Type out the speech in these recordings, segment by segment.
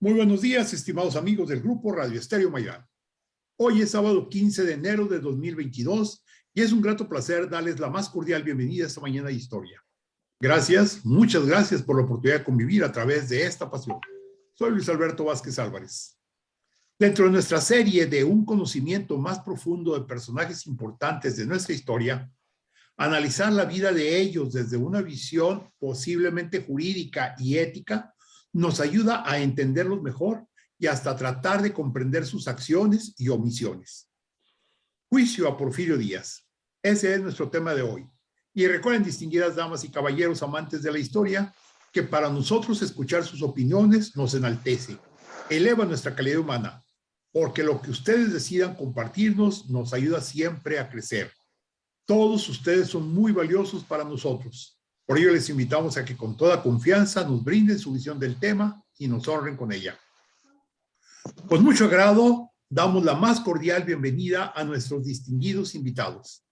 Muy buenos días, estimados amigos del Grupo Radio Estéreo Mayán. Hoy es sábado 15 de enero de 2022 y es un grato placer darles la más cordial bienvenida a esta mañana de historia. Gracias, muchas gracias por la oportunidad de convivir a través de esta pasión. Soy Luis Alberto Vázquez Álvarez. Dentro de nuestra serie de un conocimiento más profundo de personajes importantes de nuestra historia, analizar la vida de ellos desde una visión posiblemente jurídica y ética nos ayuda a entenderlos mejor y hasta tratar de comprender sus acciones y omisiones. Juicio a Porfirio Díaz. Ese es nuestro tema de hoy. Y recuerden, distinguidas damas y caballeros amantes de la historia, que para nosotros escuchar sus opiniones nos enaltece, eleva nuestra calidad humana, porque lo que ustedes decidan compartirnos nos ayuda siempre a crecer. Todos ustedes son muy valiosos para nosotros. Por ello les invitamos a que con toda confianza nos brinden su visión del tema y nos honren con ella. Con mucho agrado, damos la más cordial bienvenida a nuestros distinguidos invitados.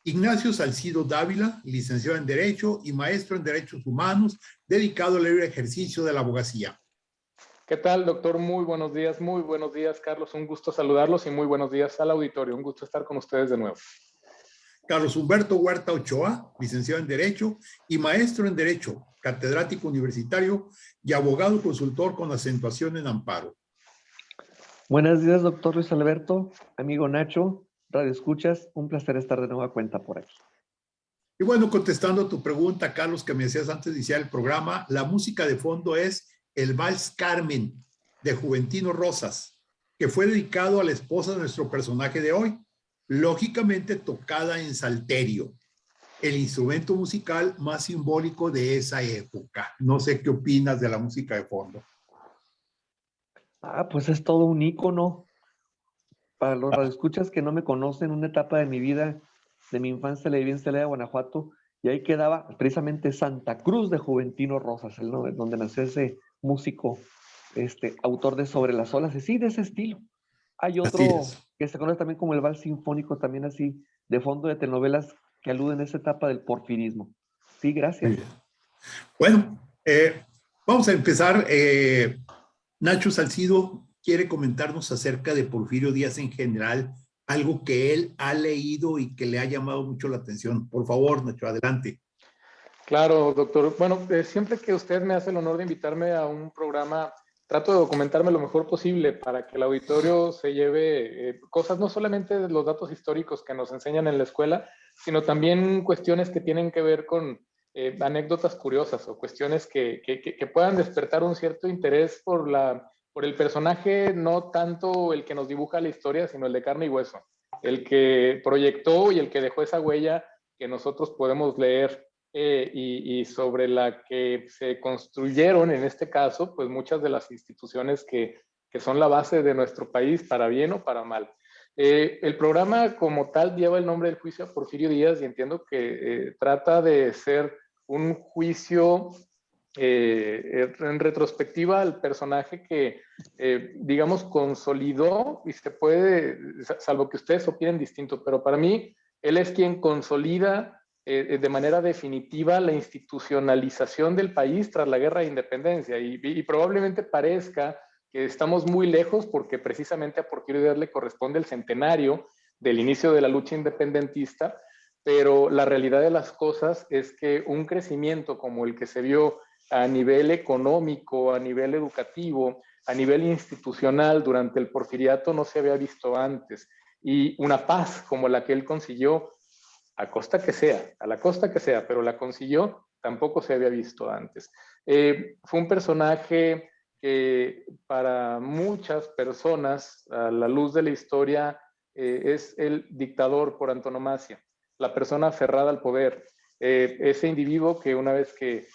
Ignacio Salcido Dávila, licenciado en Derecho y maestro en Derechos Humanos, dedicado al libre ejercicio de la abogacía. ¿Qué tal, doctor? Muy buenos días, Carlos. Un gusto saludarlos y muy buenos días al auditorio. Un gusto estar con ustedes de nuevo. Carlos Humberto Huerta Ochoa, licenciado en Derecho y maestro en Derecho, catedrático universitario y abogado consultor con acentuación en amparo. Buenos días, doctor Luis Alberto, amigo Nacho, Radio Escuchas, un placer estar de nueva cuenta por aquí. Y bueno, contestando a tu pregunta, Carlos, que me hacías antes de iniciar el programa, la música de fondo es el Vals Carmen de Juventino Rosas, que fue dedicado a la esposa de nuestro personaje de hoy, lógicamente tocada en salterio, el instrumento musical más simbólico de esa época. No sé qué opinas de la música de fondo. Pues es todo un ícono. Para los radioescuchas que no me conocen, una etapa de mi vida, de mi infancia, la viví en Celaya, Guanajuato, y ahí quedaba precisamente Santa Cruz de Juventino Rosas, donde nació ese músico, autor de Sobre las Olas, y sí, de ese estilo. Hay otro que se conoce también como el Vals Sinfónico, también así, de fondo de telenovelas que aluden a esa etapa del porfirismo. Sí, gracias. Bueno, vamos a empezar. Nacho Salcido quiere comentarnos acerca de Porfirio Díaz en general, algo que él ha leído y que le ha llamado mucho la atención. Por favor, Nacho, adelante. Claro, doctor. Bueno, siempre que usted me hace el honor de invitarme a un programa, trato de documentarme lo mejor posible para que el auditorio se lleve cosas, no solamente de los datos históricos que nos enseñan en la escuela, sino también cuestiones que tienen que ver con anécdotas curiosas o cuestiones que puedan despertar un cierto interés por el personaje, no tanto el que nos dibuja la historia, sino el de carne y hueso, el que proyectó y el que dejó esa huella que nosotros podemos leer y sobre la que se construyeron, en este caso, pues muchas de las instituciones que son la base de nuestro país, para bien o para mal. El programa como tal lleva el nombre del juicio a Porfirio Díaz y entiendo que trata de ser un juicio en retrospectiva al personaje que, digamos, consolidó y se puede, salvo que ustedes opinen distinto, pero para mí, él es quien consolida de manera definitiva la institucionalización del país tras la guerra de independencia y probablemente parezca que estamos muy lejos porque precisamente a Porfirio Díaz le corresponde el centenario del inicio de la lucha independentista, pero la realidad de las cosas es que un crecimiento como el que se vio a nivel económico, a nivel educativo, a nivel institucional durante el porfiriato no se había visto antes, y una paz como la que él consiguió, a costa que sea, a la costa que sea, pero la consiguió, tampoco se había visto antes. Fue un personaje que para muchas personas, a la luz de la historia, es el dictador por antonomasia, la persona aferrada al poder, ese individuo que una vez que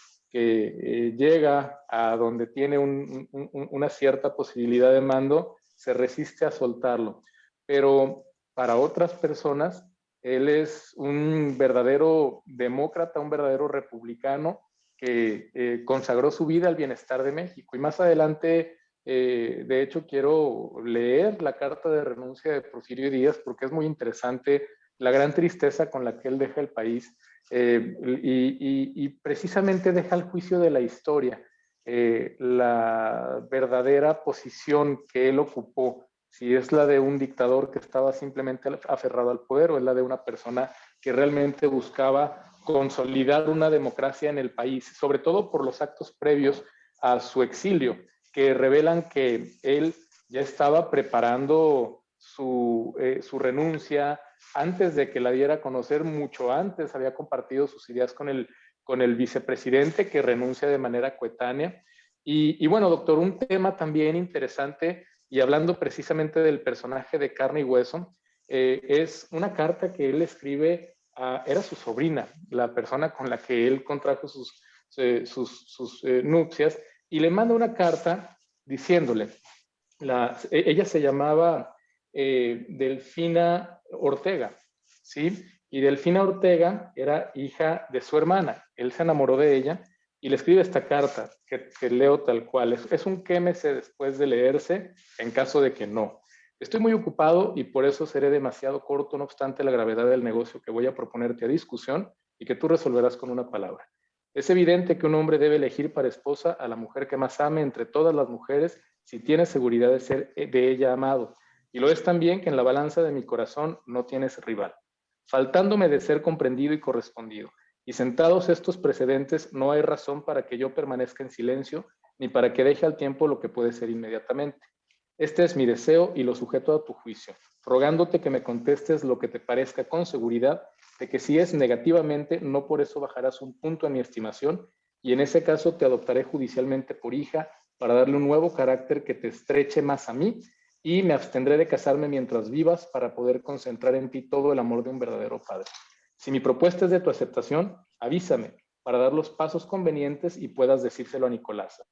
llega a donde tiene una cierta posibilidad de mando, se resiste a soltarlo. Pero para otras personas, él es un verdadero demócrata, un verdadero republicano que consagró su vida al bienestar de México. Y más adelante, de hecho, quiero leer la carta de renuncia de Porfirio Díaz porque es muy interesante la gran tristeza con la que él deja el país y precisamente deja el juicio de la historia. la verdadera posición que él ocupó, si es la de un dictador que estaba simplemente aferrado al poder o es la de una persona que realmente buscaba consolidar una democracia en el país, sobre todo por los actos previos a su exilio, que revelan que él ya estaba preparando su renuncia antes de que la diera a conocer, mucho antes había compartido sus ideas con el vicepresidente, que renuncia de manera coetánea. Y bueno, doctor, un tema también interesante, y hablando precisamente del personaje de carne y hueso, es una carta que él escribe era su sobrina, la persona con la que él contrajo sus nupcias, y le manda una carta diciéndole, ella se llamaba Delfina Ortega, ¿sí? Y Delfina Ortega era hija de su hermana. Él se enamoró de ella y le escribe esta carta que leo tal cual. Es un quémese después de leerse en caso de que no. Estoy muy ocupado y por eso seré demasiado corto, no obstante la gravedad del negocio que voy a proponerte a discusión y que tú resolverás con una palabra. Es evidente que un hombre debe elegir para esposa a la mujer que más ame entre todas las mujeres si tiene seguridad de ser de ella amado. Y lo es también que en la balanza de mi corazón no tienes rival. Faltándome de ser comprendido y correspondido. Y sentados estos precedentes, no hay razón para que yo permanezca en silencio, ni para que deje al tiempo lo que puede ser inmediatamente. Este es mi deseo y lo sujeto a tu juicio, rogándote que me contestes lo que te parezca con seguridad, de que si es negativamente, no por eso bajarás un punto en mi estimación, y en ese caso te adoptaré judicialmente por hija, para darle un nuevo carácter que te estreche más a mí, y me abstendré de casarme mientras vivas para poder concentrar en ti todo el amor de un verdadero padre. Si mi propuesta es de tu aceptación, avísame para dar los pasos convenientes y puedas decírselo a Nicolasa.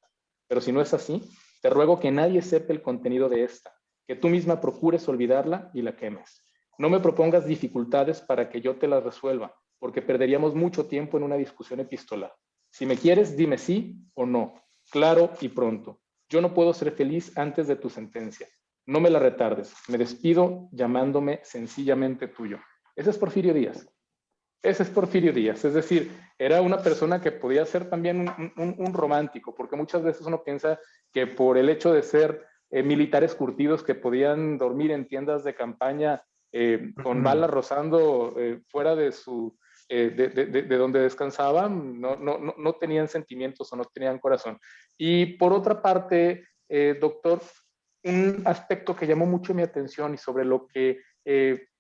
Pero si no es así, te ruego que nadie sepa el contenido de esta, que tú misma procures olvidarla y la quemes. No me propongas dificultades para que yo te las resuelva, porque perderíamos mucho tiempo en una discusión epistolar. Si me quieres, dime sí o no, claro y pronto. Yo no puedo ser feliz antes de tu sentencia. No me la retardes. Me despido llamándome sencillamente tuyo. Ese es Porfirio Díaz. Ese es Porfirio Díaz. Es decir, era una persona que podía ser también un romántico, porque muchas veces uno piensa que por el hecho de ser militares curtidos que podían dormir en tiendas de campaña con balas rozando fuera de de donde descansaban, no tenían sentimientos o no tenían corazón. Y por otra parte, doctor, un aspecto que llamó mucho mi atención y sobre lo que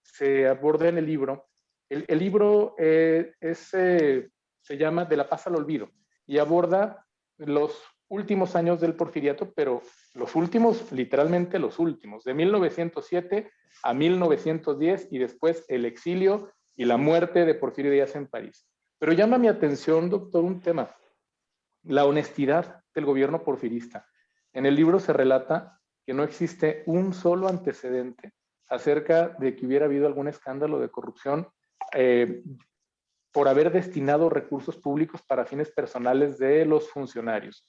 se aborda en el libro, el libro se llama De la paz al olvido y aborda los últimos años del porfiriato, pero los últimos, literalmente los últimos, de 1907 a 1910 y después el exilio y la muerte de Porfirio Díaz en París. Pero llama mi atención, doctor, un tema, la honestidad del gobierno porfirista. En el libro se relata que no existe un solo antecedente acerca de que hubiera habido algún escándalo de corrupción por haber destinado recursos públicos para fines personales de los funcionarios,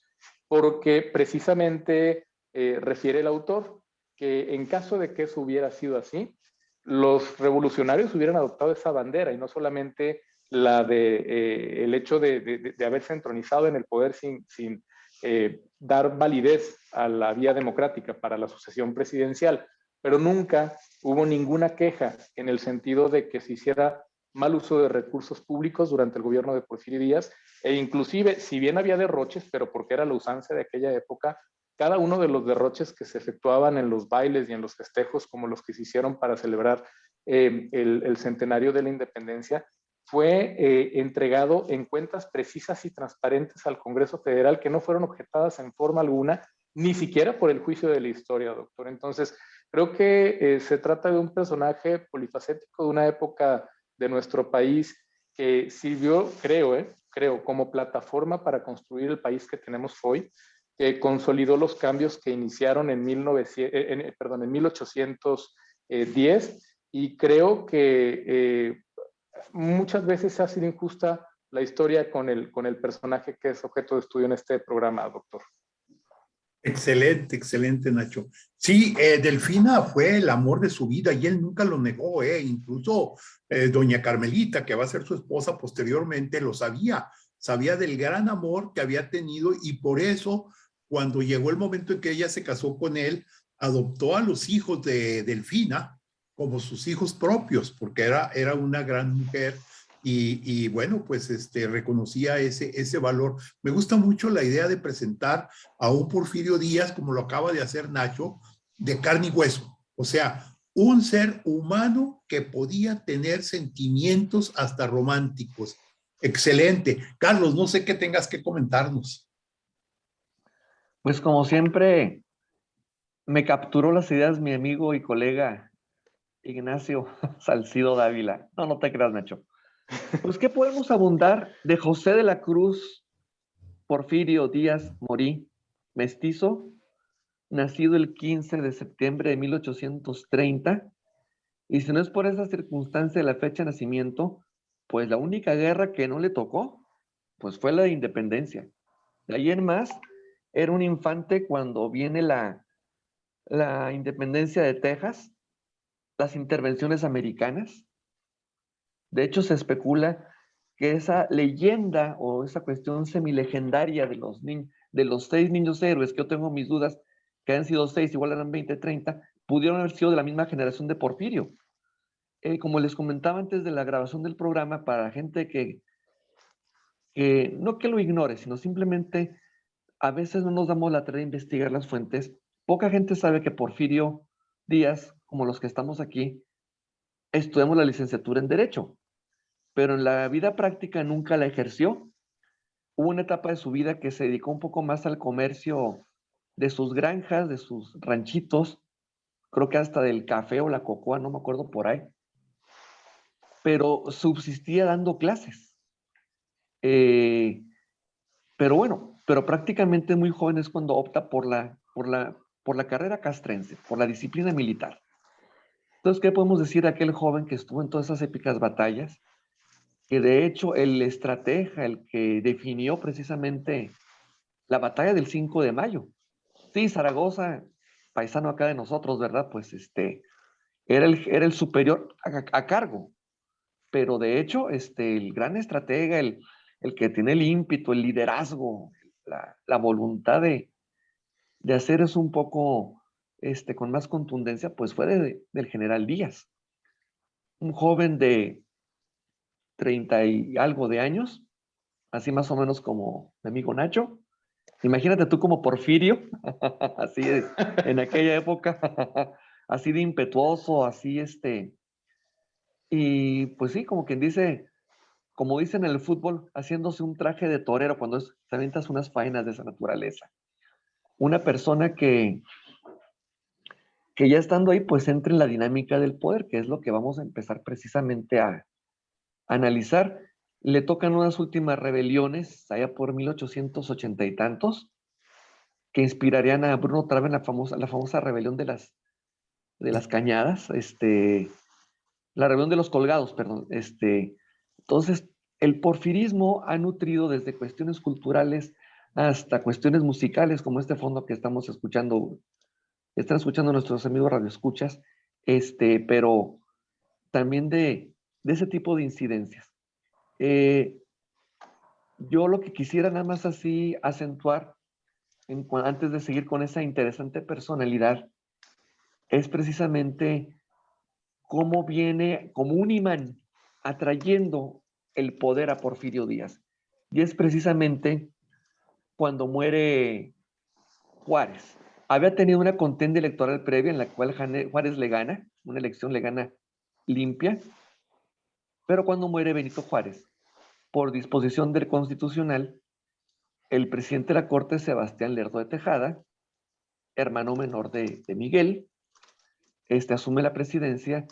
porque precisamente refiere el autor que en caso de que eso hubiera sido así, los revolucionarios hubieran adoptado esa bandera y no solamente la de el hecho de haberse entronizado en el poder sin dar validez a la vía democrática para la sucesión presidencial, pero nunca hubo ninguna queja en el sentido de que se hiciera mal uso de recursos públicos durante el gobierno de Porfirio Díaz, e inclusive, si bien había derroches, pero porque era la usanza de aquella época, cada uno de los derroches que se efectuaban en los bailes y en los festejos, como los que se hicieron para celebrar el centenario de la independencia, fue entregado en cuentas precisas y transparentes al Congreso Federal, que no fueron objetadas en forma alguna, ni siquiera por el juicio de la historia, doctor. Entonces, creo que se trata de un personaje polifacético de una época de nuestro país que sirvió, creo, como plataforma para construir el país que tenemos hoy, que consolidó los cambios que iniciaron en 1810, y creo que muchas veces ha sido injusta la historia con el personaje que es objeto de estudio en este programa, doctor. Excelente, excelente, Nacho. Sí, Delfina fue el amor de su vida y él nunca lo negó, incluso doña Carmelita, que va a ser su esposa posteriormente, lo sabía. sabía del gran amor que había tenido y por eso, cuando llegó el momento en que ella se casó con él, adoptó a los hijos de Delfina como sus hijos propios, porque era una gran mujer y bueno, pues reconocía ese valor. Me gusta mucho la idea de presentar a un Porfirio Díaz, como lo acaba de hacer Nacho, de carne y hueso. O sea, un ser humano que podía tener sentimientos hasta románticos. Excelente. Carlos, no sé qué tengas que comentarnos. Pues como siempre, me capturó las ideas mi amigo y colega Ignacio Salcido Dávila. No, no te creas, Nacho. Pues, ¿qué podemos abundar de José de la Cruz Porfirio Díaz Morí, mestizo, nacido el 15 de septiembre de 1830? Y si no es por esa circunstancia de la fecha de nacimiento, pues la única guerra que no le tocó, pues fue la de independencia. De ahí en más, era un infante cuando viene la independencia de Texas, las intervenciones americanas. De hecho, se especula que esa leyenda o esa cuestión semilegendaria de los 6 niños héroes, que yo tengo mis dudas, que han sido 6, igual eran 20, 30, pudieron haber sido de la misma generación de Porfirio. Como les comentaba antes de la grabación del programa, para gente que no que lo ignore, sino simplemente a veces no nos damos la tarea de investigar las fuentes, poca gente sabe que Porfirio Díaz, como los que estamos aquí, estudiamos la licenciatura en Derecho, pero en la vida práctica nunca la ejerció. Hubo una etapa de su vida que se dedicó un poco más al comercio de sus granjas, de sus ranchitos, creo que hasta del café o la cocoa, no me acuerdo por ahí, pero subsistía dando clases. Eh, pero bueno, pero prácticamente muy joven es cuando opta por la carrera castrense, por la disciplina militar. Entonces, ¿qué podemos decir de aquel joven que estuvo en todas esas épicas batallas? Que de hecho el estratega, el que definió precisamente la batalla del 5 de mayo. Sí, Zaragoza, paisano acá de nosotros, ¿verdad? Pues era el superior a cargo, pero de hecho el gran estratega, el que tiene el ímpetu, el liderazgo, la voluntad de hacer eso un poco con más contundencia, pues fue del general Díaz, un joven de 30 y algo de años, así más o menos como mi amigo Nacho. Imagínate tú como Porfirio, así en aquella época, así de impetuoso, así y pues sí, como quien dice, como dicen en el fútbol, haciéndose un traje de torero cuando te avientas unas faenas de esa naturaleza. Una persona que ya estando ahí, pues entra en la dinámica del poder, que es lo que vamos a empezar precisamente a analizar. Le tocan unas últimas rebeliones, allá por 1880 y tantos, que inspirarían a Bruno Trave en la famosa rebelión de las cañadas, la rebelión de los colgados, perdón. Entonces, el porfirismo ha nutrido desde cuestiones culturales hasta cuestiones musicales, como este fondo que estamos escuchando, están escuchando nuestros amigos radioescuchas, pero también de ese tipo de incidencias. Yo lo que quisiera nada más así acentuar, antes de seguir con esa interesante personalidad, es precisamente cómo viene como un imán atrayendo el poder a Porfirio Díaz. Y es precisamente cuando muere Juárez. Había tenido una contienda electoral previa en la cual Juárez le gana, una elección le gana limpia, pero cuando muere Benito Juárez, por disposición del Constitucional, el presidente de la Corte, Sebastián Lerdo de Tejada, hermano menor de Miguel, asume la presidencia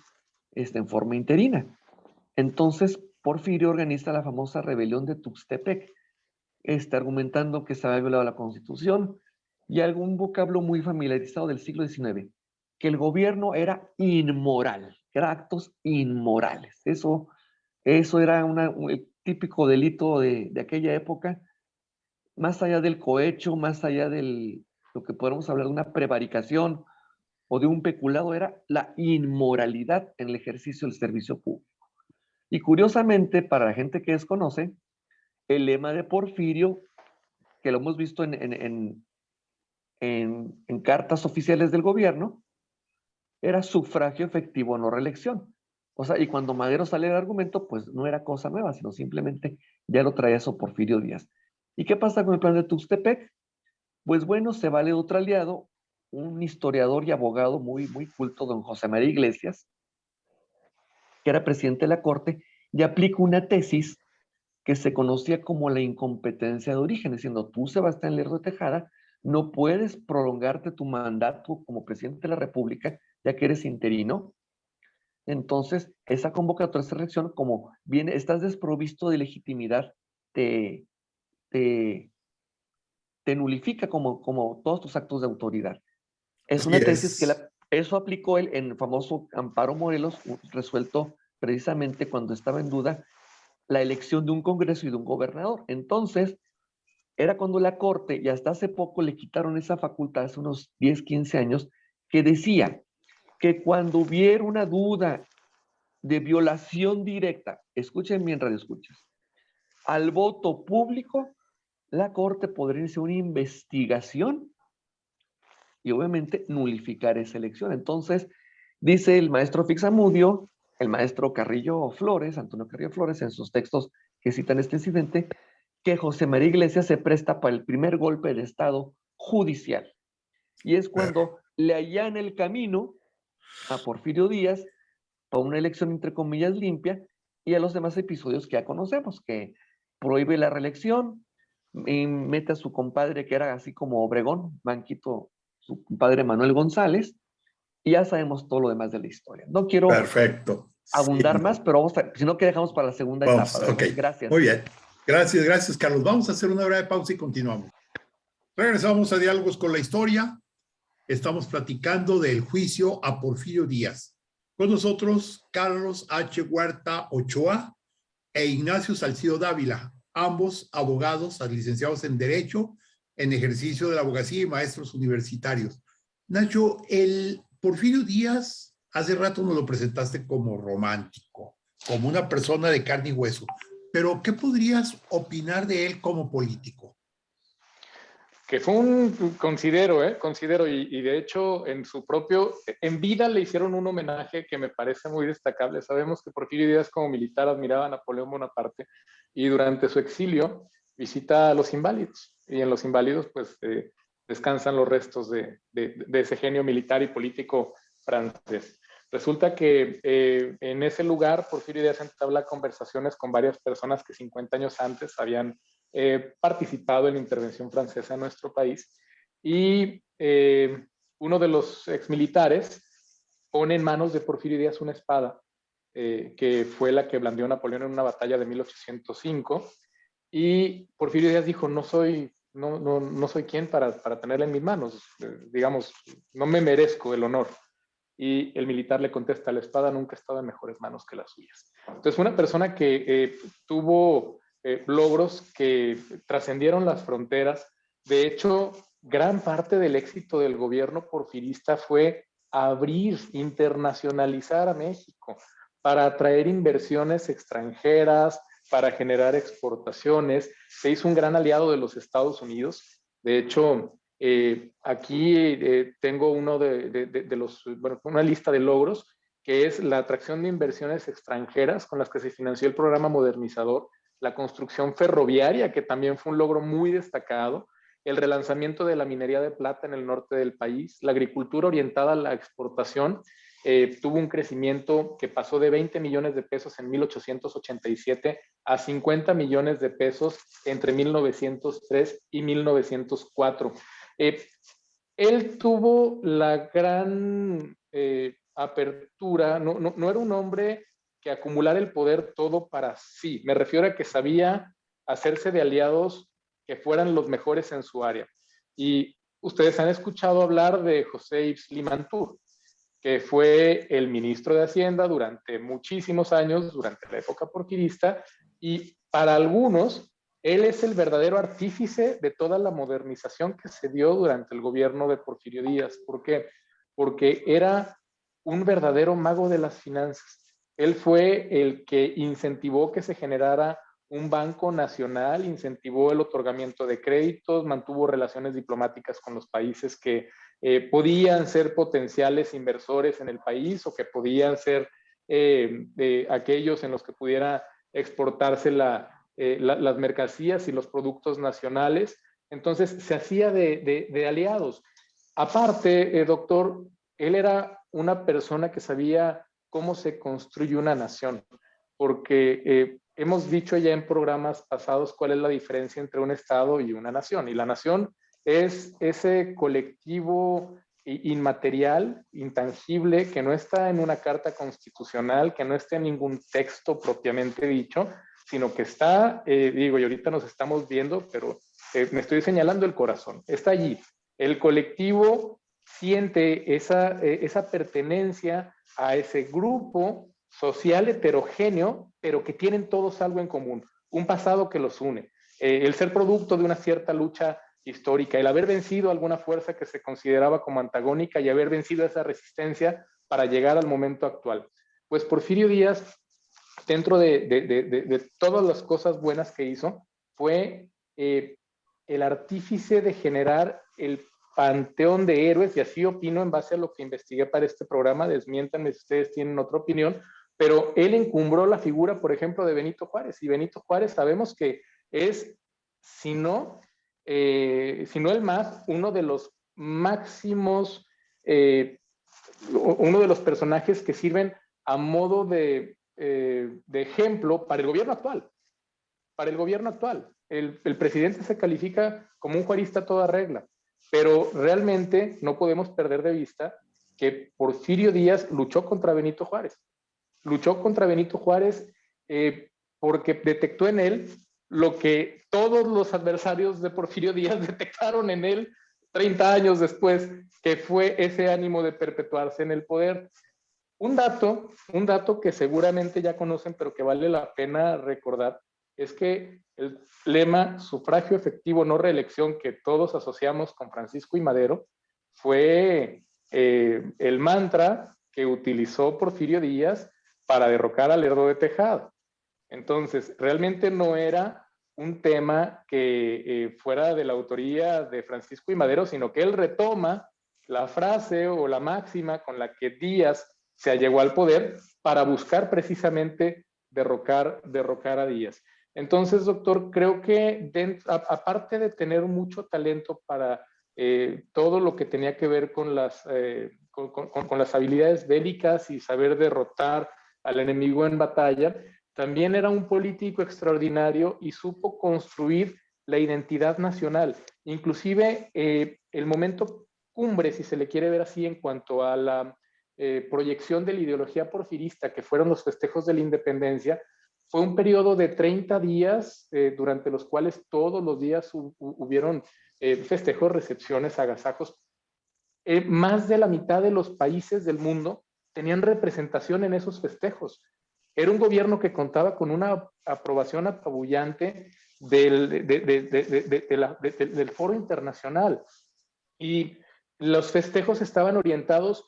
en forma interina. Entonces, Porfirio organiza la famosa rebelión de Tuxtepec, argumentando que se había violado la Constitución y algún vocablo muy familiarizado del siglo XIX, que el gobierno era inmoral, que eran actos inmorales. Eso era el típico delito de aquella época, más allá del cohecho, más allá de lo que podemos hablar de una prevaricación o de un peculado, era la inmoralidad en el ejercicio del servicio público. Y curiosamente, para la gente que desconoce, el lema de Porfirio, que lo hemos visto en cartas oficiales del gobierno, era sufragio efectivo, no reelección. O sea, y cuando Madero sale el argumento, pues no era cosa nueva, sino simplemente ya lo traía eso Porfirio Díaz. ¿Y qué pasa con el plan de Tuxtepec? Pues bueno, se vale otro aliado, un historiador y abogado muy, muy culto, don José María Iglesias, que era presidente de la Corte, y aplica una tesis que se conocía como la incompetencia de origen, diciendo, tú, Sebastián Lerdo de Tejada, no puedes prolongarte tu mandato como presidente de la República, ya que eres interino. Entonces, esa convocatoria, esa elección, como viene, estás desprovisto de legitimidad, te, te, te nulifica como todos tus actos de autoridad. Es Así una tesis que es. eso aplicó él en el famoso Amparo Morelos, resuelto precisamente cuando estaba en duda la elección de un Congreso y de un gobernador. Entonces, era cuando la Corte, y hasta hace poco le quitaron esa facultad, hace unos 10, 15 años, que decía que cuando hubiera una duda de violación directa, escuchen bien, radio escuchas, al voto público, la Corte podría hacer una investigación y obviamente nulificar esa elección. Entonces, dice el maestro Fixamudio, el maestro Carrillo Flores, Antonio Carrillo Flores, en sus textos que citan este incidente, que José María Iglesias se presta para el primer golpe de Estado judicial. Y es cuando le allana el camino a Porfirio Díaz para una elección entre comillas limpia y a los demás episodios que ya conocemos, que prohíbe la reelección, y mete a su compadre que era así como Obregón, Banquito, su compadre Manuel González, y ya sabemos todo lo demás de la historia. No quiero Perfecto. Sí, abundar más, no. pero si no, que dejamos para la segunda etapa, Vamos, ok. ¿verdad? Gracias. Muy bien. Gracias, gracias, Carlos. Vamos a hacer una breve pausa y continuamos. Regresamos a Diálogos con la Historia. Estamos platicando del juicio a Porfirio Díaz. Con nosotros, Carlos H. Huerta Ochoa e Ignacio Salcido Dávila, ambos abogados, licenciados en Derecho, en ejercicio de la abogacía y maestros universitarios. Nacho, el Porfirio Díaz, hace rato nos lo presentaste como romántico, como una persona de carne y hueso, pero ¿qué podrías opinar de él como político? Que fue considero, y de hecho en vida le hicieron un homenaje que me parece muy destacable. Sabemos que Porfirio Díaz como militar admiraba a Napoleón Bonaparte y durante su exilio visita a los inválidos y en los inválidos pues descansan los restos de ese genio militar y político francés. Resulta que en ese lugar Porfirio Díaz entabla conversaciones con varias personas que 50 años antes habían participado en la intervención francesa en nuestro país y uno de los exmilitares pone en manos de Porfirio Díaz una espada que fue la que blandió Napoleón en una batalla de 1805 y Porfirio Díaz dijo no soy quien para tenerla en mis manos, digamos, no me merezco el honor. Y el militar le contesta, la espada nunca ha estado en mejores manos que las suyas. Entonces, una persona que tuvo logros que trascendieron las fronteras. De hecho, gran parte del éxito del gobierno porfirista fue abrir, internacionalizar a México para atraer inversiones extranjeras, para generar exportaciones. Se hizo un gran aliado de los Estados Unidos. De hecho, aquí tengo una lista de logros, que es la atracción de inversiones extranjeras con las que se financió el programa modernizador, la construcción ferroviaria, que también fue un logro muy destacado, el relanzamiento de la minería de plata en el norte del país, la agricultura orientada a la exportación, tuvo un crecimiento que pasó de 20 millones de pesos en 1887 a 50 millones de pesos entre 1903 y 1904. Él tuvo la gran apertura, no era un hombre que acumulara el poder todo para sí. Me refiero a que sabía hacerse de aliados que fueran los mejores en su área. Y ustedes han escuchado hablar de José Yves Limantour, que fue el ministro de Hacienda durante muchísimos años, durante la época porfirista, y para algunos, él es el verdadero artífice de toda la modernización que se dio durante el gobierno de Porfirio Díaz. ¿Por qué? Porque era un verdadero mago de las finanzas. Él fue el que incentivó que se generara un banco nacional, incentivó el otorgamiento de créditos, mantuvo relaciones diplomáticas con los países que podían ser potenciales inversores en el país o que podían ser aquellos en los que pudiera exportarse las mercancías y los productos nacionales. Entonces se hacía de aliados. Aparte, doctor, él era una persona que sabía cómo se construye una nación, porque hemos dicho ya en programas pasados cuál es la diferencia entre un Estado y una nación. Y la nación es ese colectivo inmaterial, intangible, que no está en una carta constitucional, que no está en ningún texto propiamente dicho, sino que está, digo, y ahorita nos estamos viendo, pero me estoy señalando el corazón, está allí. El colectivo siente esa pertenencia a ese grupo social heterogéneo, pero que tienen todos algo en común, un pasado que los une, el ser producto de una cierta lucha histórica, el haber vencido alguna fuerza que se consideraba como antagónica y haber vencido esa resistencia para llegar al momento actual. Pues Porfirio Díaz, dentro de todas las cosas buenas que hizo, fue el artífice de generar el panteón de héroes, y así opino en base a lo que investigué para este programa, desmiéntanme si ustedes tienen otra opinión, pero él encumbró la figura, por ejemplo, de Benito Juárez, y Benito Juárez sabemos que es, si no el más, uno de los máximos, uno de los personajes que sirven a modo de ejemplo para el gobierno actual. Para el gobierno actual. El presidente se califica como un juarista a toda regla, pero realmente no podemos perder de vista que Porfirio Díaz luchó contra Benito Juárez. Luchó contra Benito Juárez porque detectó en él lo que todos los adversarios de Porfirio Díaz detectaron en él 30 años después, que fue ese ánimo de perpetuarse en el poder. Un dato que seguramente ya conocen, pero que vale la pena recordar, es que el lema sufragio efectivo, no reelección, que todos asociamos con Francisco I. Madero, fue el mantra que utilizó Porfirio Díaz para derrocar a Lerdo de Tejada. Entonces, realmente no era un tema que fuera de la autoría de Francisco I. Madero, sino que él retoma la frase o la máxima con la que Díaz se llegó al poder para buscar precisamente derrocar a Díaz. Entonces, doctor, creo que aparte de tener mucho talento para todo lo que tenía que ver con las habilidades bélicas y saber derrotar al enemigo en batalla, también era un político extraordinario y supo construir la identidad nacional. Inclusive el momento cumbre, si se le quiere ver así, en cuanto a la proyección de la ideología porfirista, que fueron los festejos de la independencia, fue un periodo de 30 días durante los cuales todos los días hubieron festejos, recepciones, agasajos. Más de la mitad de los países del mundo tenían representación en esos festejos. Era un gobierno que contaba con una aprobación apabullante del foro internacional. Y los festejos estaban orientados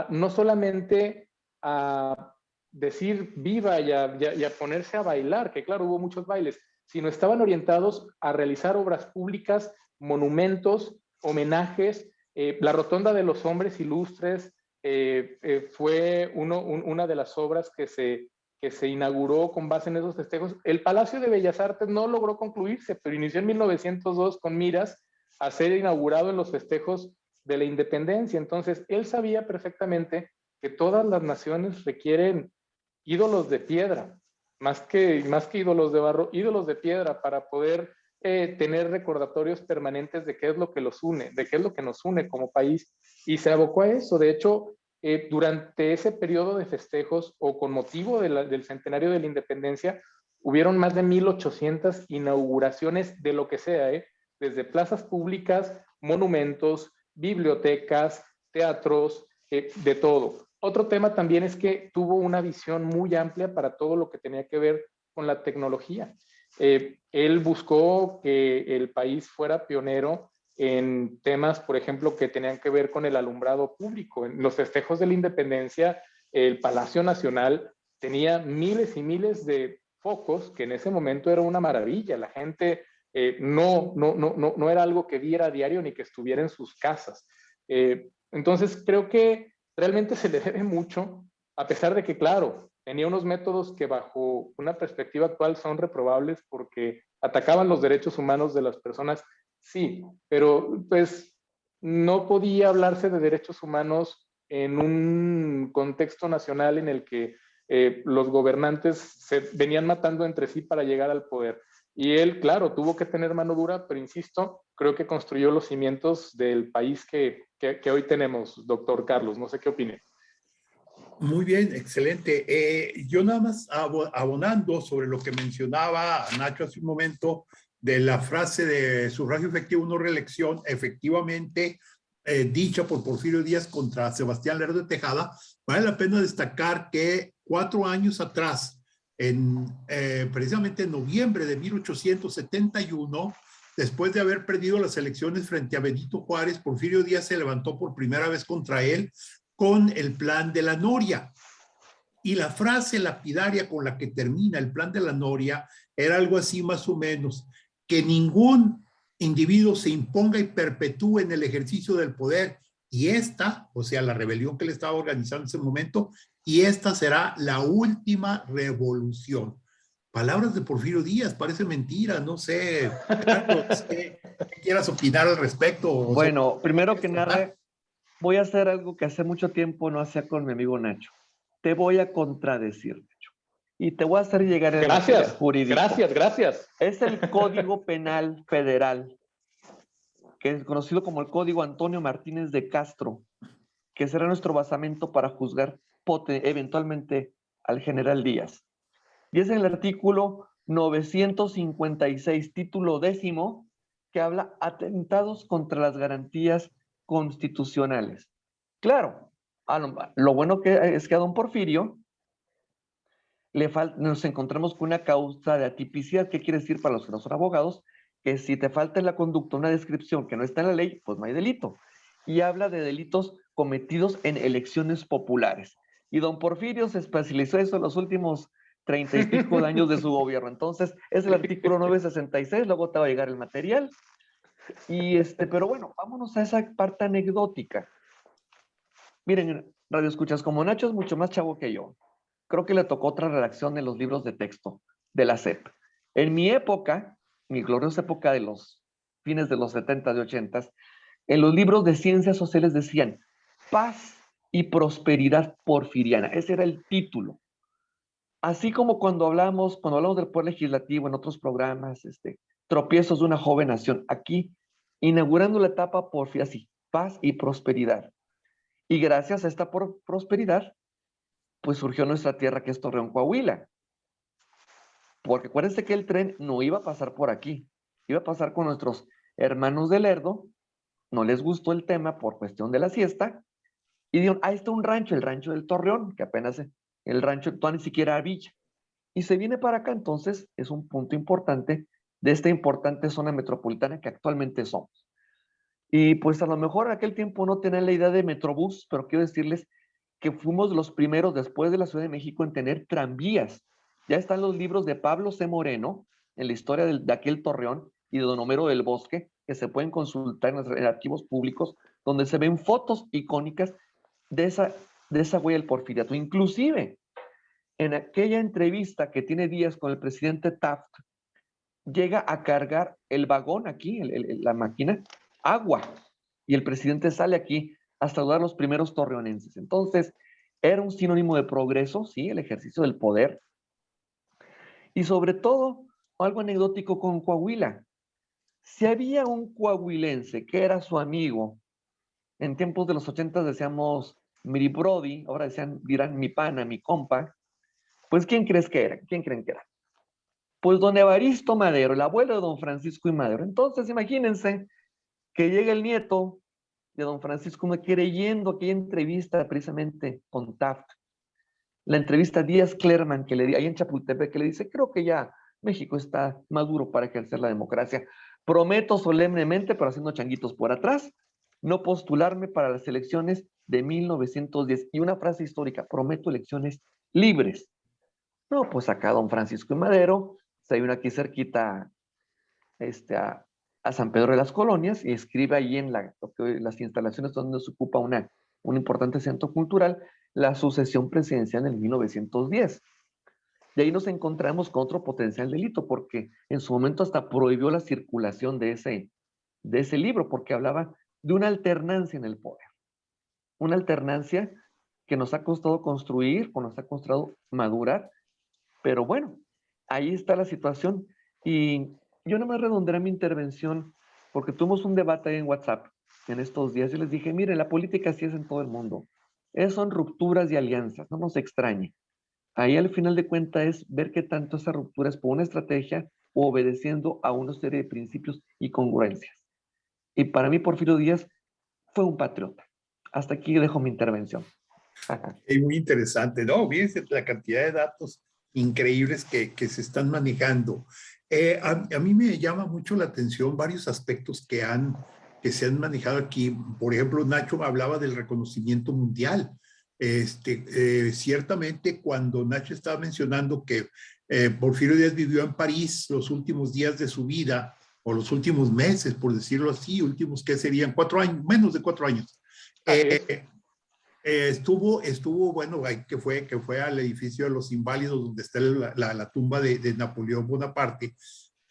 no solamente a decir viva y a ponerse a bailar, que claro, hubo muchos bailes, sino estaban orientados a realizar obras públicas, monumentos, homenajes. La Rotonda de los Hombres Ilustres fue una de las obras que se inauguró con base en esos festejos. El Palacio de Bellas Artes no logró concluirse, pero inició en 1902 con miras a ser inaugurado en los festejos de la independencia. Entonces, él sabía perfectamente que todas las naciones requieren ídolos de piedra, más que ídolos de barro, ídolos de piedra para poder tener recordatorios permanentes de qué es lo que los une, de qué es lo que nos une como país. Y se abocó a eso. De hecho, durante ese periodo de festejos o con motivo del centenario de la independencia, hubieron más de 1,800 inauguraciones de lo que sea, desde plazas públicas, monumentos, bibliotecas, teatros, de todo. Otro tema también es que tuvo una visión muy amplia para todo lo que tenía que ver con la tecnología. Él buscó que el país fuera pionero en temas, por ejemplo, que tenían que ver con el alumbrado público. En los festejos de la independencia, el Palacio Nacional tenía miles y miles de focos, que en ese momento era una maravilla. La gente no era algo que viera a diario ni que estuviera en sus casas. Entonces, creo que realmente se le debe mucho, a pesar de que, claro, tenía unos métodos que bajo una perspectiva actual son reprobables porque atacaban los derechos humanos de las personas, sí, pero pues no podía hablarse de derechos humanos en un contexto nacional en el que los gobernantes se venían matando entre sí para llegar al poder. Y él, claro, tuvo que tener mano dura, pero insisto, creo que construyó los cimientos del país que hoy tenemos, doctor Carlos. No sé qué opine. Muy bien, excelente. Yo nada más abonando sobre lo que mencionaba Nacho hace un momento de la frase de sufragio efectivo, no reelección, efectivamente dicha por Porfirio Díaz contra Sebastián Lerdo de Tejada. Vale la pena destacar que 4 años atrás, precisamente en noviembre de 1871, después de haber perdido las elecciones frente a Benito Juárez, Porfirio Díaz se levantó por primera vez contra él con el plan de la Noria. Y la frase lapidaria con la que termina el plan de la Noria era algo así más o menos, que ningún individuo se imponga y perpetúe en el ejercicio del poder, y esta, o sea, la rebelión que le estaba organizando en ese momento, y esta será la última revolución. Palabras de Porfirio Díaz, parece mentira, no sé, Carlos, ¿qué quieras opinar al respecto? Bueno, primero que nada, voy a hacer algo que hace mucho tiempo no hacía con mi amigo Nacho. Te voy a contradecir, Nacho. Y te voy a hacer llegar el material jurídico. Gracias. Es el Código Penal Federal, que es conocido como el Código Antonio Martínez de Castro, que será nuestro basamento para juzgar eventualmente al general Díaz. Y es en el artículo 956, título 10, que habla atentados contra las garantías constitucionales. Claro, lo bueno que es que a don Porfirio nos encontramos con una causa de atipicidad. ¿Qué quiere decir para los que no son abogados? Que si te falta en la conducta una descripción que no está en la ley, pues no hay delito. Y habla de delitos cometidos en elecciones populares. Y don Porfirio se especializó eso en los últimos 30 y pico de años de su gobierno. Entonces, es el artículo 966, luego te va a llegar el material. Pero bueno, vámonos a esa parte anecdótica. Miren, Radio Escuchas, como Nacho es mucho más chavo que yo, creo que le tocó otra redacción de los libros de texto de la SEP. En mi época, mi gloriosa época de los fines de los 70s y 80s, en los libros de ciencias sociales decían paz y prosperidad porfiriana. Ese era el título. Así como cuando hablamos del poder legislativo en otros programas, tropiezos de una joven nación, aquí inaugurando la etapa porfiriana, así, paz y prosperidad. Y gracias a esta prosperidad, pues surgió nuestra tierra, que es Torreón, Coahuila. Porque acuérdense que el tren no iba a pasar por aquí, iba a pasar con nuestros hermanos de Lerdo, no les gustó el tema por cuestión de la siesta, y dijeron, ahí está un rancho, el rancho del Torreón, que apenas el rancho todavía ni siquiera era villa. Y se viene para acá, entonces es un punto importante de esta importante zona metropolitana que actualmente somos. Y pues a lo mejor en aquel tiempo no tenían la idea de Metrobús, pero quiero decirles que fuimos los primeros después de la Ciudad de México en tener tranvías. Ya están los libros de Pablo C. Moreno en la historia de aquel Torreón y de don Homero del Bosque, que se pueden consultar en archivos públicos, donde se ven fotos icónicas de esa huella del porfiriato. Inclusive, en aquella entrevista que tiene Díaz con el presidente Taft, llega a cargar el vagón aquí, la máquina, agua, y el presidente sale aquí a saludar a los primeros torreonenses. Entonces, era un sinónimo de progreso, sí, el ejercicio del poder, y sobre todo, algo anecdótico con Coahuila. Si había un coahuilense que era su amigo, en tiempos de los 80 decíamos mi brody, ahora dirán mi pana, mi compa, pues ¿quién crees que era? ¿Quién creen que era? Pues don Evaristo Madero, el abuelo de don Francisco y Madero. Entonces, imagínense que llega el nieto de don Francisco creyendo aquella entrevista precisamente con Taft. La entrevista Díaz Clerman que le di ahí en Chapultepec, que le dice, creo que ya México está maduro para ejercer la democracia. Prometo solemnemente, pero haciendo changuitos por atrás, no postularme para las elecciones de 1910. Y una frase histórica, prometo elecciones libres. No, pues acá don Francisco y Madero, hay uno aquí cerquita a San Pedro de las Colonias y escribe ahí en las instalaciones donde se ocupa un importante centro cultural, la sucesión presidencial en el 1910. Y ahí nos encontramos con otro potencial delito, porque en su momento hasta prohibió la circulación de ese libro, porque hablaba de una alternancia en el poder. Una alternancia que nos ha costado construir, o nos ha costado madurar, pero bueno, ahí está la situación. Y yo no me redondearé mi intervención, porque tuvimos un debate ahí en WhatsApp en estos días y les dije, mire, la política así es en todo el mundo. Son rupturas y alianzas, no nos extrañe. Ahí al final de cuentas es ver qué tanto esa ruptura es por una estrategia o obedeciendo a una serie de principios y congruencias. Y para mí Porfirio Díaz fue un patriota. Hasta aquí dejo mi intervención. Es muy interesante, ¿no? Fíjense la cantidad de datos increíbles que se están manejando. A mí me llama mucho la atención varios aspectos que se han manejado aquí. Por ejemplo, Nacho hablaba del reconocimiento mundial. Ciertamente, cuando Nacho estaba mencionando que Porfirio Díaz vivió en París los últimos días de su vida, o los últimos meses, por decirlo así, últimos que serían 4 años, menos de 4 años. Bueno, que fue al edificio de los Inválidos, donde está la tumba de Napoleón Bonaparte.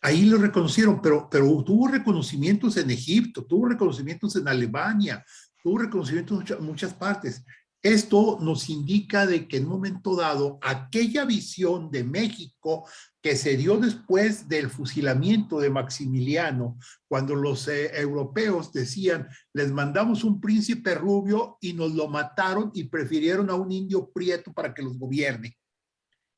Ahí lo reconocieron, pero tuvo reconocimientos en Egipto, tuvo reconocimientos en Alemania, tuvo reconocimientos en muchas partes. Esto nos indica de que en un momento dado, aquella visión de México que se dio después del fusilamiento de Maximiliano, cuando los europeos decían, les mandamos un príncipe rubio y nos lo mataron y prefirieron a un indio prieto para que los gobierne.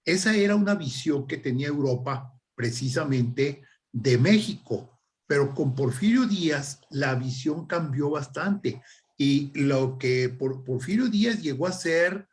Esa era una visión que tenía Europa precisamente de México, pero con Porfirio Díaz la visión cambió bastante. Y lo que Porfirio Díaz llegó a ser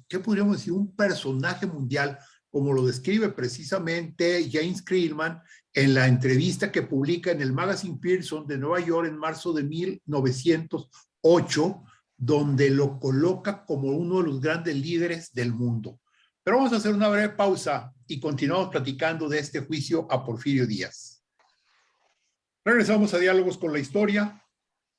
¿qué podríamos decir? Un personaje mundial, como lo describe precisamente James Creelman en la entrevista que publica en el Magazine Pearson de Nueva York en marzo de 1908, donde lo coloca como uno de los grandes líderes del mundo. Pero vamos a hacer una breve pausa y continuamos platicando de este juicio a Porfirio Díaz. Regresamos a Diálogos con la Historia.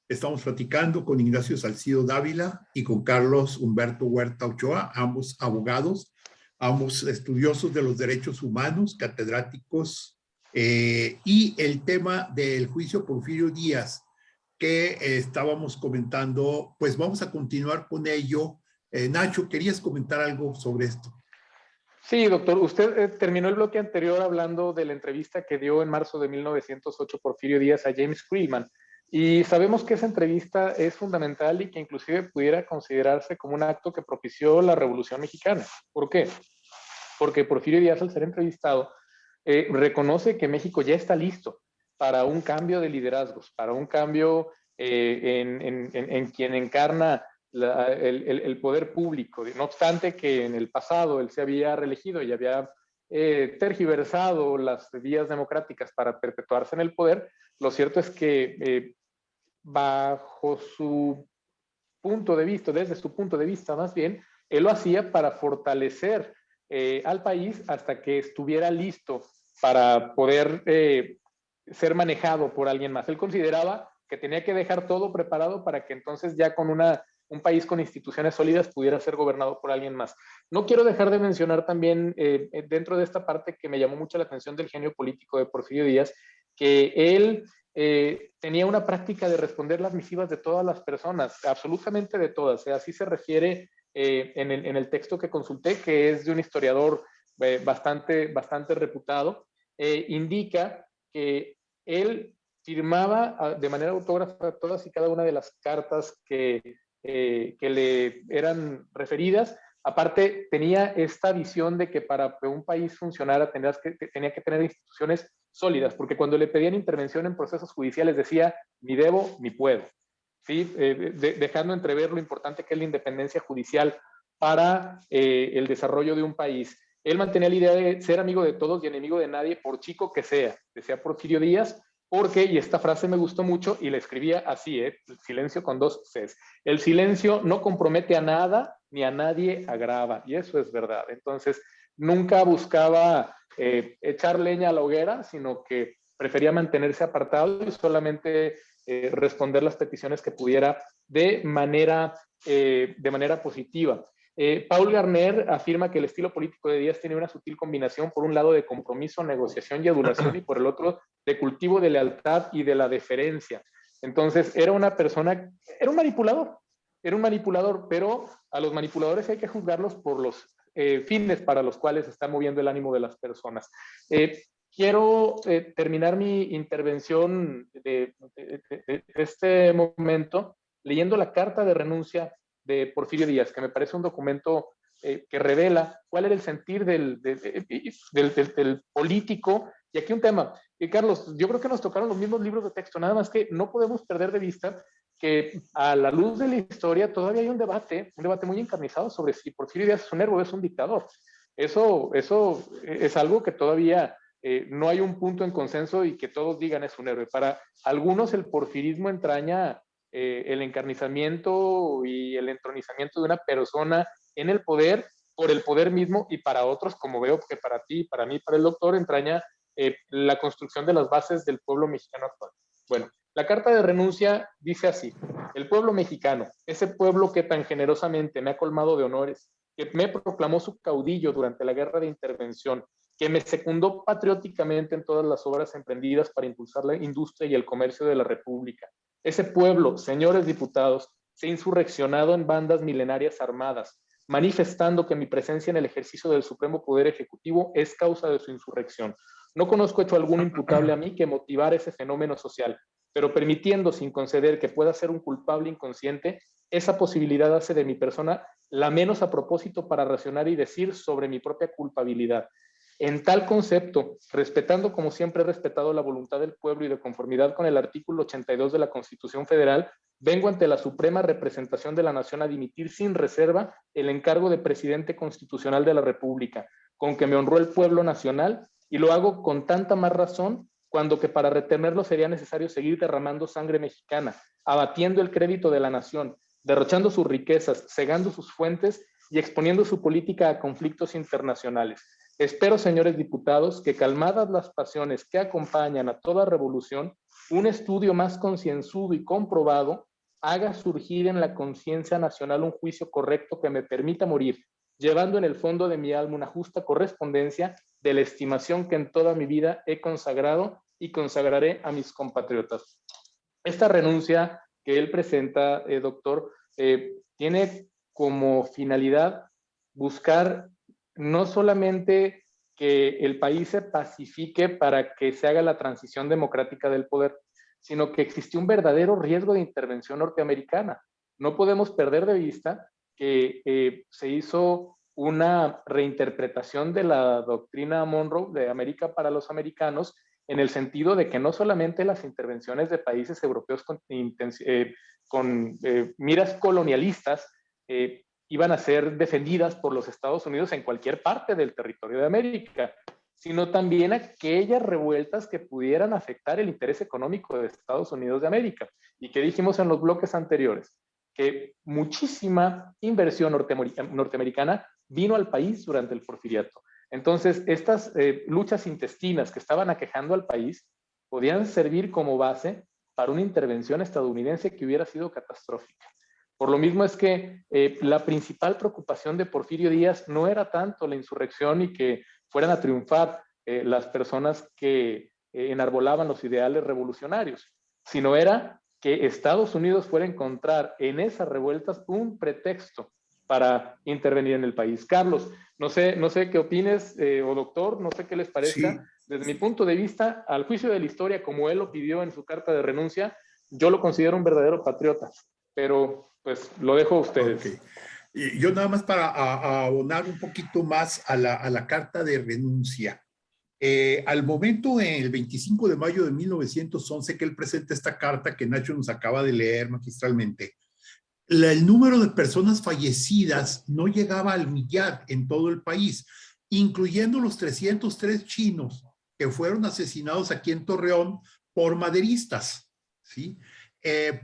Estamos platicando con Ignacio Salcido Dávila y con Carlos Humberto Huerta Ochoa, ambos abogados, ambos estudiosos de los derechos humanos, catedráticos, y el tema del juicio Porfirio Díaz que estábamos comentando, pues vamos a continuar con ello. Nacho, ¿querías comentar algo sobre esto? Sí, doctor, usted terminó el bloque anterior hablando de la entrevista que dio en marzo de 1908 Porfirio Díaz a James Creelman. Y sabemos que esa entrevista es fundamental y que inclusive pudiera considerarse como un acto que propició la Revolución Mexicana. ¿Por qué? Porque Porfirio Díaz, al ser entrevistado, reconoce que México ya está listo para un cambio de liderazgos, para un cambio en quien encarna el poder público. No obstante que en el pasado él se había reelegido y había tergiversado las vías democráticas para perpetuarse en el poder, lo cierto es que bajo su punto de vista, desde su punto de vista más bien, él lo hacía para fortalecer al país hasta que estuviera listo para poder ser manejado por alguien más. Él consideraba que tenía que dejar todo preparado para que entonces ya con un país con instituciones sólidas pudiera ser gobernado por alguien más. No quiero dejar de mencionar también dentro de esta parte que me llamó mucho la atención del genio político de Porfirio Díaz, que él tenía una práctica de responder las misivas de todas las personas, absolutamente de todas. Así se refiere en el texto que consulté, que es de un historiador bastante reputado, indica que él firmaba de manera autógrafa todas y cada una de las cartas que le eran referidas. Aparte, tenía esta visión de que para que un país funcionara tenía que tener instituciones sólidas, porque cuando le pedían intervención en procesos judiciales decía, ni debo ni puedo, ¿sí? Dejando entrever lo importante que es la independencia judicial para el desarrollo de un país. Él mantenía la idea de ser amigo de todos y enemigo de nadie, por chico que sea, decía Porfirio Díaz, porque, y esta frase me gustó mucho, y la escribía así, el silencio con 2 Cs. El silencio no compromete a nada ni a nadie agrava, y eso es verdad. Entonces, nunca buscaba echar leña a la hoguera, sino que prefería mantenerse apartado y solamente responder las peticiones que pudiera de manera positiva. Paul Garner afirma que el estilo político de Díaz tenía una sutil combinación, por un lado, de compromiso, negociación y adulación, y por el otro, de cultivo de lealtad y de la deferencia. Entonces, era una persona, era un manipulador, pero a los manipuladores hay que juzgarlos por los fines para los cuales están moviendo el ánimo de las personas. Quiero terminar mi intervención de este momento leyendo la carta de renuncia de Porfirio Díaz, que me parece un documento que revela cuál era el sentir del político. Y aquí un tema, Carlos, yo creo que nos tocaron los mismos libros de texto, nada más que no podemos perder de vista que a la luz de la historia todavía hay un debate muy encarnizado sobre si Porfirio Díaz es un héroe o es un dictador. Eso es algo que todavía no hay un punto en consenso y que todos digan es un héroe. Para algunos el porfirismo entraña el encarnizamiento y el entronizamiento de una persona en el poder por el poder mismo, y para otros, como veo que para ti, para mí, para el doctor, entraña la construcción de las bases del pueblo mexicano actual. Bueno, la carta de renuncia dice así: el pueblo mexicano, ese pueblo que tan generosamente me ha colmado de honores, que me proclamó su caudillo durante la guerra de intervención, que me secundó patrióticamente en todas las obras emprendidas para impulsar la industria y el comercio de la República. Ese pueblo, señores diputados, se ha insurreccionado en bandas milenarias armadas, manifestando que mi presencia en el ejercicio del Supremo Poder Ejecutivo es causa de su insurrección. No conozco hecho alguno imputable a mí que motivara ese fenómeno social, pero permitiendo sin conceder que pueda ser un culpable inconsciente, esa posibilidad hace de mi persona la menos a propósito para racionar y decir sobre mi propia culpabilidad. En tal concepto, respetando como siempre he respetado la voluntad del pueblo y de conformidad con el artículo 82 de la Constitución Federal, vengo ante la suprema representación de la nación a dimitir sin reserva el encargo de presidente constitucional de la República, con que me honró el pueblo nacional, y lo hago con tanta más razón cuando que para retenerlo sería necesario seguir derramando sangre mexicana, abatiendo el crédito de la nación, derrochando sus riquezas, cegando sus fuentes y exponiendo su política a conflictos internacionales. Espero, señores diputados, que calmadas las pasiones que acompañan a toda revolución, un estudio más concienzudo y comprobado haga surgir en la conciencia nacional un juicio correcto que me permita morir, llevando en el fondo de mi alma una justa correspondencia de la estimación que en toda mi vida he consagrado y consagraré a mis compatriotas. Esta renuncia que él presenta, doctor, tiene como finalidad buscar no solamente que el país se pacifique para que se haga la transición democrática del poder, sino que existió un verdadero riesgo de intervención norteamericana. No podemos perder de vista que se hizo una reinterpretación de la doctrina Monroe de América para los americanos, en el sentido de que no solamente las intervenciones de países europeos con miras colonialistas iban a ser defendidas por los Estados Unidos en cualquier parte del territorio de América, sino también aquellas revueltas que pudieran afectar el interés económico de Estados Unidos de América. Y que dijimos en los bloques anteriores, que muchísima inversión norteamericana vino al país durante el porfiriato. Entonces, estas luchas intestinas que estaban aquejando al país podían servir como base para una intervención estadounidense que hubiera sido catastrófica. Por lo mismo es que la principal preocupación de Porfirio Díaz no era tanto la insurrección y que fueran a triunfar las personas que enarbolaban los ideales revolucionarios, sino era que Estados Unidos fuera a encontrar en esas revueltas un pretexto para intervenir en el país. Carlos, no sé qué opines, o doctor, no sé qué les parezca. Sí. Desde mi punto de vista, al juicio de la historia, como él lo pidió en su carta de renuncia, yo lo considero un verdadero patriota, pero pues lo dejo a ustedes. Okay. Y yo nada más para abonar un poquito más a la carta de renuncia. Al momento, en el 25 de mayo de 1911, que él presenta esta carta que Nacho nos acaba de leer magistralmente, el número de personas fallecidas no llegaba al millar en todo el país, incluyendo los 303 chinos que fueron asesinados aquí en Torreón por maderistas, ¿sí?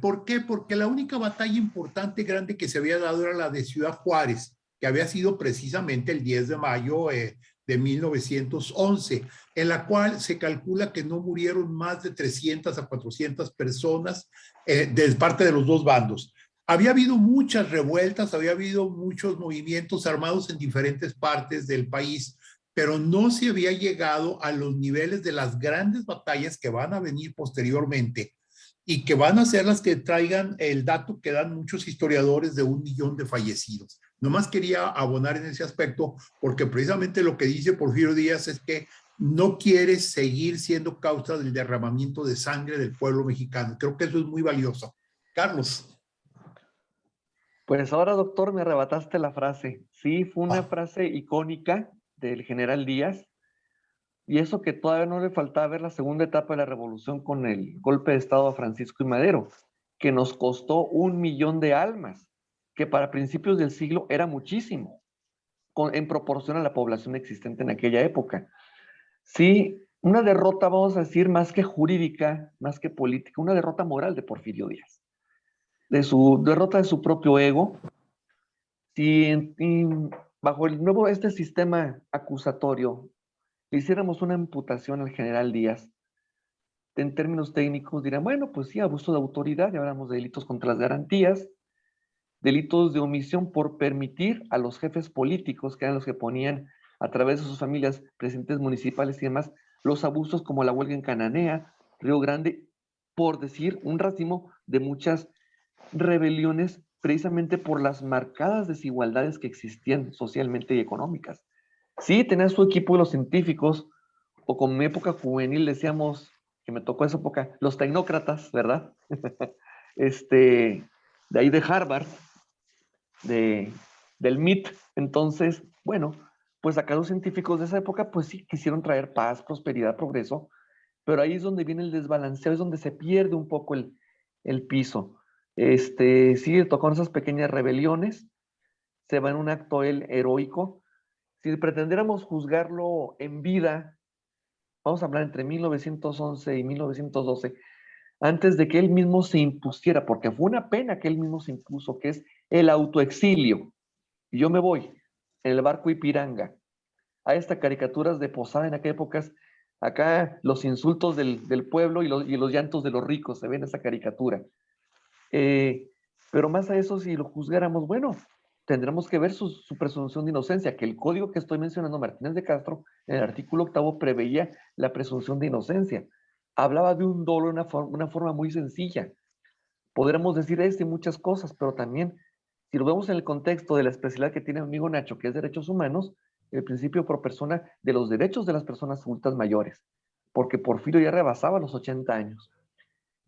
¿Por qué? Porque la única batalla importante grande que se había dado era la de Ciudad Juárez, que había sido precisamente el 10 de mayo de 1911, en la cual se calcula que no murieron más de 300 a 400 personas de parte de los dos bandos. Había habido muchas revueltas, había habido muchos movimientos armados en diferentes partes del país, pero no se había llegado a los niveles de las grandes batallas que van a venir posteriormente y que van a ser las que traigan el dato que dan muchos historiadores de 1 millón de fallecidos. Nomás quería abonar en ese aspecto porque precisamente lo que dice Porfirio Díaz es que no quiere seguir siendo causa del derramamiento de sangre del pueblo mexicano. Creo que eso es muy valioso. Carlos. Pues ahora, doctor, me arrebataste la frase. Sí, fue una frase icónica del general Díaz, y eso que todavía no le faltaba ver la segunda etapa de la revolución con el golpe de Estado a Francisco y Madero, que nos costó 1 millón de almas, que para principios del siglo era muchísimo, en proporción a la población existente en aquella época. Sí, una derrota, vamos a decir, más que jurídica, más que política, una derrota moral de Porfirio Díaz, de su derrota de su propio ego. Si bajo el nuevo sistema acusatorio le hiciéramos una imputación al general Díaz, en términos técnicos dirán, bueno, pues sí, abuso de autoridad, ya hablamos de delitos contra las garantías, delitos de omisión por permitir a los jefes políticos, que eran los que ponían a través de sus familias, presidentes municipales y demás, los abusos como la huelga en Cananea, Río Grande, por decir un racimo de muchas rebeliones precisamente por las marcadas desigualdades que existían socialmente y económicas. Sí, tenía su equipo de los científicos, o como en mi época juvenil decíamos, que me tocó esa época, los tecnócratas, ¿verdad? De ahí de Harvard, del MIT. Entonces, bueno, pues acá los científicos de esa época, pues sí, quisieron traer paz, prosperidad, progreso, pero ahí es donde viene el desbalanceo, es donde se pierde un poco el piso. Sí, tocó esas pequeñas rebeliones, se va en un acto heroico. Si pretendiéramos juzgarlo en vida, vamos a hablar entre 1911 y 1912, antes de que él mismo se impusiera, porque fue una pena que él mismo se impuso, que es el autoexilio. Y yo me voy en el barco Ipiranga. Hay estas caricaturas de Posada en aquella época, acá los insultos del pueblo y los llantos de los ricos, se ve en esa caricatura. Pero más a eso, si lo juzgáramos, bueno, tendremos que ver su presunción de inocencia, que el código que estoy mencionando, Martínez de Castro, en el artículo 8 preveía la presunción de inocencia. Hablaba de un dolo de una forma muy sencilla. Podremos decir y muchas cosas, pero también, si lo vemos en el contexto de la especialidad que tiene mi amigo Nacho, que es derechos humanos, el principio pro persona de los derechos de las personas adultas mayores, porque Porfirio ya rebasaba los 80 años.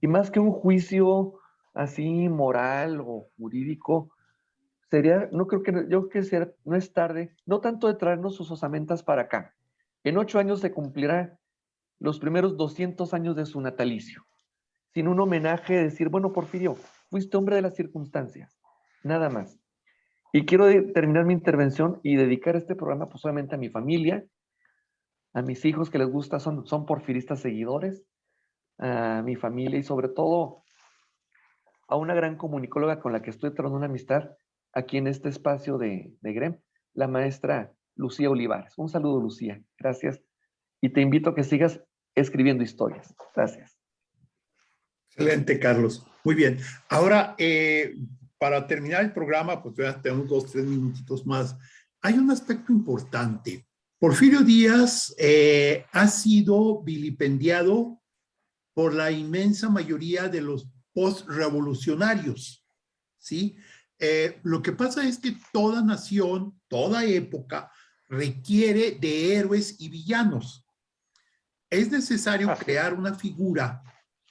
Y más que un juicio así moral o jurídico, sería, no creo que, yo creo que no es tarde, no tanto de traernos sus osamentas para acá. En 8 años se cumplirá los primeros 200 años de su natalicio, sin un homenaje de decir, bueno, Porfirio, fuiste hombre de las circunstancias, nada más. Y quiero terminar mi intervención y dedicar este programa pues solamente a mi familia, a mis hijos que les gusta, son porfiristas seguidores, a mi familia y sobre todo a una gran comunicóloga con la que estoy teniendo una amistad aquí en este espacio de GREM, la maestra Lucía Olivares. Un saludo, Lucía. Gracias. Y te invito a que sigas escribiendo historias. Gracias. Excelente, Carlos. Muy bien. Ahora, para terminar el programa, pues ya tenemos 2, 3 minutitos más. Hay un aspecto importante. Porfirio Díaz ha sido vilipendiado por la inmensa mayoría de los post-revolucionarios, ¿sí? Lo que pasa es que toda nación, toda época, requiere de héroes y villanos. Es necesario crear una figura,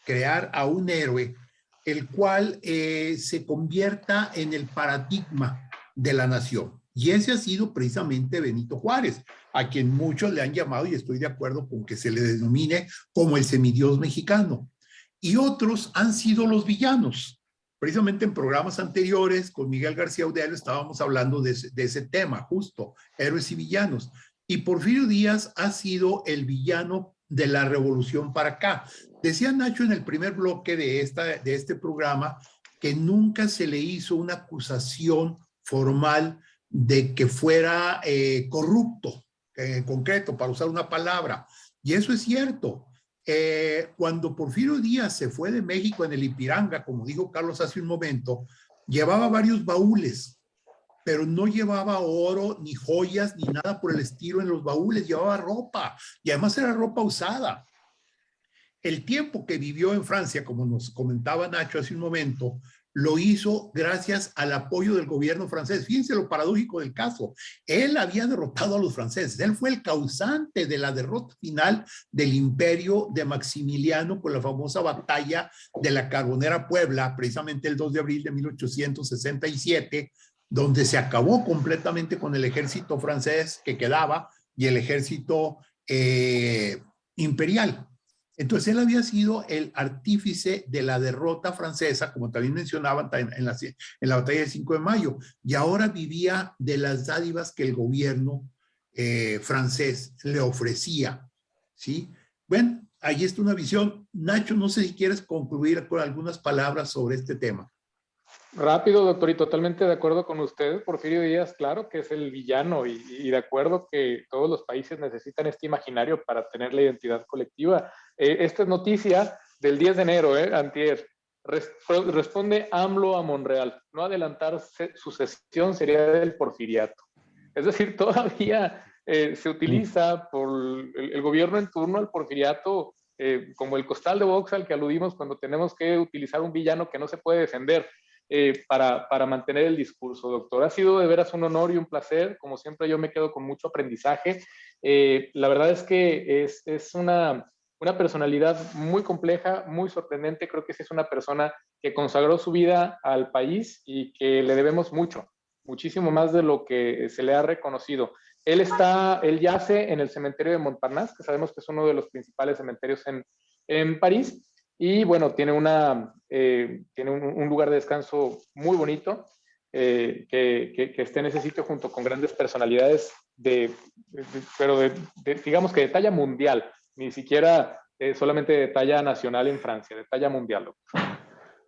crear a un héroe, el cual se convierta en el paradigma de la nación. Y ese ha sido precisamente Benito Juárez, a quien muchos le han llamado, y estoy de acuerdo con que se le denomine como el semidios mexicano. Y otros han sido los villanos. Precisamente en programas anteriores con Miguel García Audelo estábamos hablando de ese tema, justo, héroes y villanos. Y Porfirio Díaz ha sido el villano de la revolución para acá. Decía Nacho en el primer bloque de este programa que nunca se le hizo una acusación formal de que fuera corrupto, en concreto, para usar una palabra. Y eso es cierto. Cuando Porfirio Díaz se fue de México en el Ipiranga, como dijo Carlos hace un momento, llevaba varios baúles, pero no llevaba oro, ni joyas, ni nada por el estilo en los baúles, llevaba ropa, y además era ropa usada. El tiempo que vivió en Francia, como nos comentaba Nacho hace un momento, lo hizo gracias al apoyo del gobierno francés. Fíjense lo paradójico del caso. Él había derrotado a los franceses. Él fue el causante de la derrota final del imperio de Maximiliano con la famosa batalla de la Carbonera Puebla, precisamente el 2 de abril de 1867, donde se acabó completamente con el ejército francés que quedaba y el ejército imperial. Entonces él había sido el artífice de la derrota francesa, como también mencionaban en la batalla del 5 de mayo, y ahora vivía de las dádivas que el gobierno francés le ofrecía, ¿sí? Bueno, ahí está una visión. Nacho, no sé si quieres concluir con algunas palabras sobre este tema. Rápido, doctor, y totalmente de acuerdo con usted. Porfirio Díaz, claro que es el villano y de acuerdo que todos los países necesitan este imaginario para tener la identidad colectiva. Esta es noticia del 10 de enero, antier. Responde AMLO a Monreal. No adelantar su sesión sería del porfiriato. Es decir, todavía se utiliza por el gobierno en turno al porfiriato como el costal de box al que aludimos cuando tenemos que utilizar un villano que no se puede defender. Para mantener el discurso, doctor. Ha sido de veras un honor y un placer. Como siempre, yo me quedo con mucho aprendizaje. La verdad es que es una personalidad muy compleja, muy sorprendente. Creo que sí es una persona que consagró su vida al país y que le debemos mucho, muchísimo más de lo que se le ha reconocido. Él yace en el cementerio de Montparnasse, que sabemos que es uno de los principales cementerios en París. Y bueno, tiene un lugar de descanso muy bonito que esté en ese sitio junto con grandes personalidades pero digamos que de talla mundial, ni siquiera solamente de talla nacional en Francia, de talla mundial.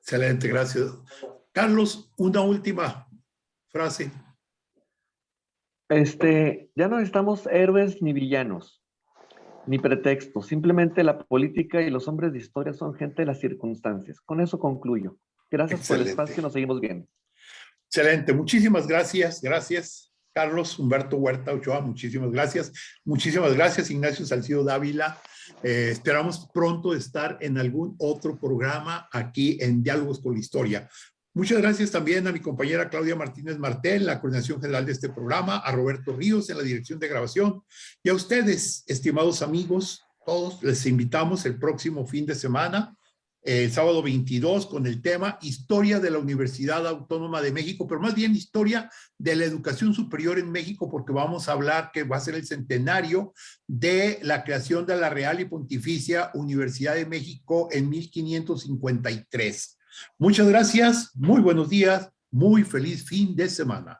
Excelente, gracias. Carlos, una última frase. Ya no necesitamos héroes ni villanos, ni pretextos. Simplemente la política y los hombres de historia son gente de las circunstancias. Con eso concluyo. Gracias por el espacio, nos seguimos viendo. Excelente, muchísimas gracias. Gracias, Carlos Humberto Huerta Ochoa, muchísimas gracias. Muchísimas gracias, Ignacio Salcido Dávila. Esperamos pronto estar en algún otro programa aquí en Diálogos con la Historia. Muchas gracias también a mi compañera Claudia Martínez Martel, la coordinación general de este programa, a Roberto Ríos en la dirección de grabación y a ustedes, estimados amigos, todos les invitamos el próximo fin de semana, el sábado 22, con el tema Historia de la Universidad Autónoma de México, pero más bien Historia de la Educación Superior en México, porque vamos a hablar que va a ser el centenario de la creación de la Real y Pontificia Universidad de México en 1553. Muchas gracias, muy buenos días, muy feliz fin de semana.